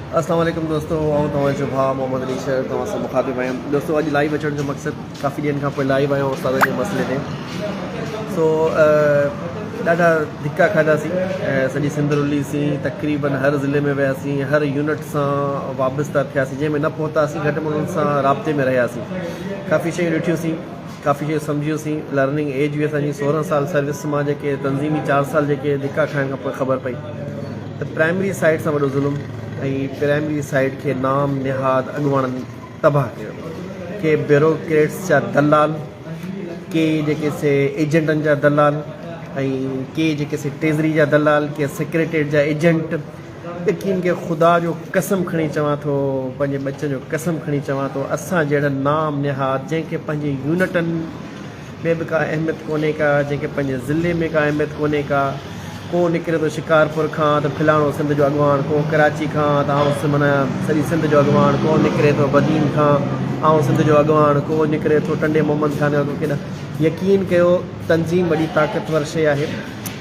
अस्सलाम वालेकुम दोस्तों, आऊं तव्हांजो भाउ मोहम्मद अली शहर तव्हां सां मुखातिब आहियां। दोस्तों अॼु लाइव अचण जो मक़सदु काफ़ी ॾींहंनि खां पोइ लाइव आहियां उस्ताद जे मसइले ते। सो ॾाढा धिका खाधासीं, सॼी सिंध रुलीसीं, तक़रीबन हर ज़िले में वियासीं, हर यूनिट सां वाबस्ता थियासीं, जंहिंमें न पहुतासीं घटि में उन्हनि सां राब्ते में रहियासीं, काफ़ी शयूं ॾिठियूंसीं, काफ़ी शयूं सम्झियूंसीं। लर्निंग एज हुई असांजी 16 साल सर्विस मां, जेके तंज़ीमी 4 साल जेके धिका खाइण खां पोइ ख़बर पई त प्राइमरी साइड सां वॾो ज़ुल्म ऐं प्राइमरी साइड के नाम निहाद अॻुवाणनि तबाह कयो। के ब्यूरोक्रेट्स जा दलाल, के जेके से एजेंटनि जा दलाल, ऐं के जेके से ट्रेज़री जा दलाल, के सेक्रेटरीट जा एजेंट। यकीन के ख़ुदा जो कसम खणी चवां थो, पंहिंजे बचनि जो कसम खणी चवां थो, असां जहिड़ा नाम निहाद जंहिंखे पंहिंजे यूनिटनि में बि का अहमियत कोन्हे का, जंहिंखे पंहिंजे ज़िले में का अहमियत कोन्हे का, को निकिरे थो शिकारपुर खां त फिलाणो सिंध जो अॻुवाण, को कराची खां त आउं माना सॼी सिंध जो अॻुवाण, को निकिरे थो बदीन खां आउं सिंध जो अॻुवाण, को निकिरे थो टंडे मोहम्मद खान जो केॾा। यकीन कयो तंज़ीम वॾी ताक़तवर शइ आहे।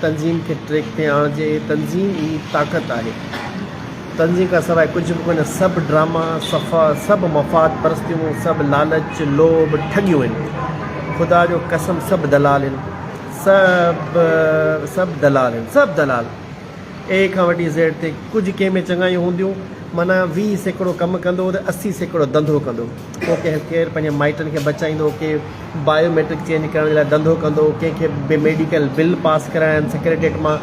तंज़ीम खे ट्रैक ते आणिजे, तंज़ीम ई ताक़त आहे। तंज़ीम खां सवाइ कुझु बि कोन्हे। सभु ड्रामा सफ़ा, सभु मफ़ाद परस्तियूं, सभु लालच लोभ ठगियूं आहिनि। ख़ुदा जो कसम सभु दलाल आहिनि, सभु दलाल आहिनि, सभु दलाल। ए खां वठी ज़ेड ते कुझु कंहिं में चङायूं हूंदियूं, माना 20% कमु कंदो त 80% धंधो कंदो। को केरु पंहिंजे माइटनि खे बचाईंदो, के बायोमेट्रिक चेंज करण जे लाइ धंधो कंदो, कंहिंखे मेडिकल बिल पास कराइनि सेक्रेटरीट मां,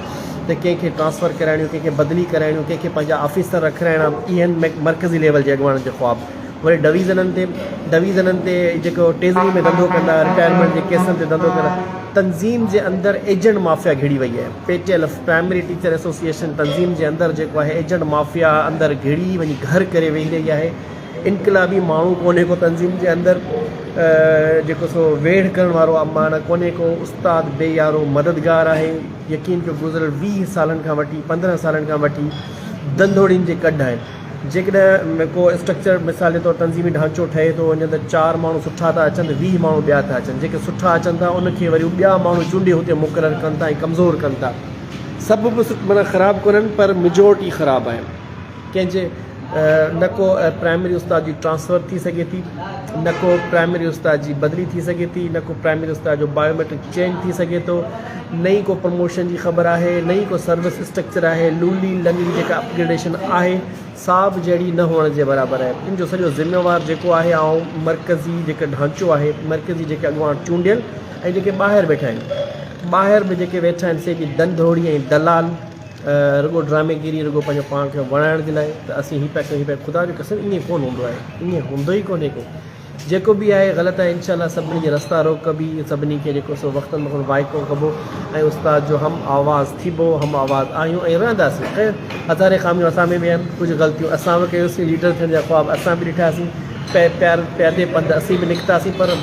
त कंहिंखे ट्रांसफ़र कराइणियूं, कंहिंखे बदिली कराइणियूं, कंहिंखे पंहिंजा ऑफिसर रखाइणा। इहे आहिनि मर्कज़ी लेवल जे अॻुवाणनि जो ख़्वाब। वरी डिवीज़ननि ते जेको ट्रेज़री में धंधो कंदा, रिटायरमेंट जे केसनि ते धंधो कंदा। तंज़ीम जे अंदरि एजेंट माफ़िया घिड़ी वई आहे। PTL प्राइमरी टीचर एसोसिएशन तंज़ीम जे अंदरि जेको आहे एजेंट माफ़िया अंदरि घिड़ी वञी घर करे वेही रही आहे। इनकलाबी माण्हू कोन्हे को तंज़ीम जे अंदरि, जेको सो वेड़ करण वारो माना कोन्हे को। उस्ताद बेयारो मददगार आहे। यकीन कयो गुज़िरियल 20 सालनि खां वठी 15 सालनि खां वठी धंधोड़ियुनि जे कढ आहिनि। जेकॾहिं को स्ट्रक्चर मिसाल जे तौरु तंज़ीमी ढांचो ठहे थो वञे त 4 माण्हू सुठा था अचनि, 20 माण्हू ॿिया था अचनि। जेके सुठा अचनि था उनखे वरी ॿिया माण्हू चूंडे हुते मुक़ररु कनि था ऐं कमज़ोर कनि था। सभु बि माना ख़राबु कोन्हनि, पर मेजोरिटी ख़राबु आहे। कंहिंजे न को प्राइमरी उस्ताद जी ट्रांसफ़र थी सघे थी, न को प्राइमरी उस्ताद जी बदिली थी सघे थी, न को प्राइमरी उस्ताद जो बायोमेट्रिक चेंज थी सघे थो, न ई को प्रमोशन जी ख़बर आहे, न ई को सर्विस स्ट्रक्चर आहे। लूली लंगली जेका अपग्रेडेशन आहे साब जहिड़ी न हुअण जे बराबरि आहे। इन जो सॼो ज़िम्मेवारु जेको आहे ऐं मर्कज़ी जेको ढांचो आहे, मर्कज़ी जेके अॻुवाण चूंडियल ऐं जेके ॿाहिरि वेठा आहिनि, ॿाहिरि बि जेके वेठा आहिनि से बि धंधोड़ी ऐं दलाल, रुगो ड्रामेगिरी, रुगो पंहिंजो पाण खे वणाइण जे लाइ। त असीं हीअ पिया कयूं, ख़ुदा जो कसम ईअं कोन हूंदो आहे, ईअं हूंदो ई कोन्हे को। जेको बि आहे ग़लति आहे। इंशाअल्लाह सभिनी जे रस्ता रोकबी, सभिनी खे जेको सो वक़्तनि वक़्तु वाइको कबो ऐं उस्ताद जो हम आवाज़ थीबो, हम आवाज़ आहियूं ऐं रहंदासीं। ख़ैर हज़ारे ख़ामियूं असां में बि आहिनि, कुझु ग़लतियूं असां बि कयोसीं, लीडर थियण जा ख़्वाब असां बि ॾिठासीं, प्यादे पंध असीं बि निकितासीं, पर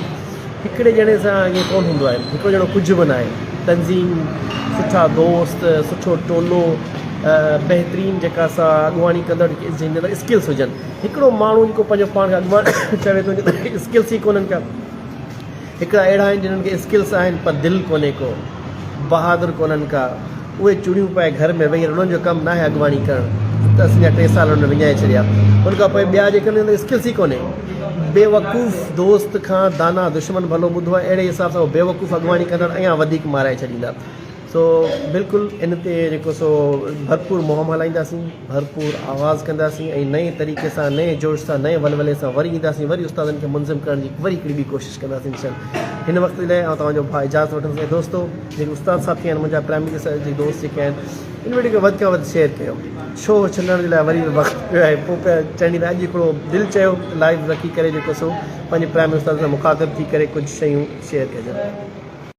हिकिड़े ॼणे सां ईअं कोन हूंदो आहे। हिकिड़ो ॼणो कुझु बि न आहे। तंज़ीम, सुठा दोस्त, सुठो टोलो, बहितरीन जेका असां अॻुवाणी कंदड़ जंहिंजे अंदरि स्किल्स हुजनि। हिकिड़ो माण्हू जेको पंहिंजो पाण खे अॻुवाण चवे थो स्किल्स ई कोन्हनि का। हिकिड़ा अहिड़ा आहिनि जिन्हनि खे स्किल्स आहिनि पर दिलि कोन्हे को, बहादुर कोन्हनि का। उहे चूड़ियूं पाए घर में वेही उन्हनि जो कमु न आहे अॻुवाणी करणु, त असांजा 3 साल हुन विञाए छॾिया। उनखां पोइ ॿिया जेके स्किल्स ई कोन्हे। बेवकूफ़ दोस्त खां दाना दुश्मन भलो ॿुधो आहे। अहिड़े हिसाब सां बेवकूफ़ अॻुवाणी कंदड़ अञा वधीक माराए छॾींदा। सो बिल्कुलु इन ते जेको सो भरपूर मुहिम हलाईंदासीं, भरपूर आवाज़ कंदासीं ऐं नए तरीक़े सां, नए जोश सां, नए वलवले सां वरी ईंदासीं, वरी उस्तादनि खे मुंज़िम करण जी वरी हिकिड़ी ॿी कोशिशि कंदासीं इंशाअल्लाह। हिन वक़्त लाइ आउं तव्हांजो भाउ इजाज़त वठंदुसि। ऐं दोस्तो जेके उस्ताद साथी आहिनि मुंहिंजा प्राइमरी जे दोस्त जेके आहिनि, इन वीडियो खे वधि खां वधि शेयर कयो। छो छॾण जे लाइ वरी वक़्तु पियो आहे, पोइ पिया चवणी अॼु हिकिड़ो दिलि चयो लाइव रखी करे जेको सो पंहिंजे प्राइमरी उस्ताद सां मुखातिब थी करे कुझु शयूं शेयर कजनि।